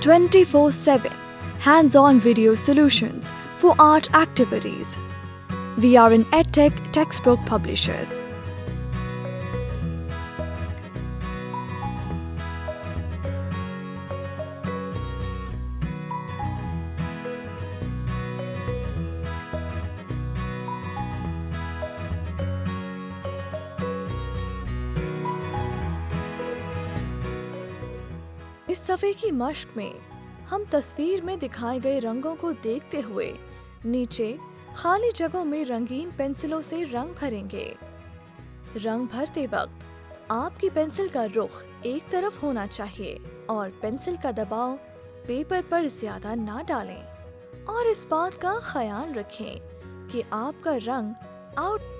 24/7 hands-on video solutions for art activities. We are an EdTech textbook publishers. इस सफ़े की मश्क में हम तस्वीर में दिखाए गए रंगों को देखते हुए नीचे खाली जगहों में रंगीन पेंसिलों से रंग भरेंगे। रंग भरते वक्त आपकी पेंसिल का रुख एक तरफ होना चाहिए और पेंसिल का दबाव पेपर पर ज्यादा ना डालें और इस बात का ख्याल रखें कि आपका रंग आउट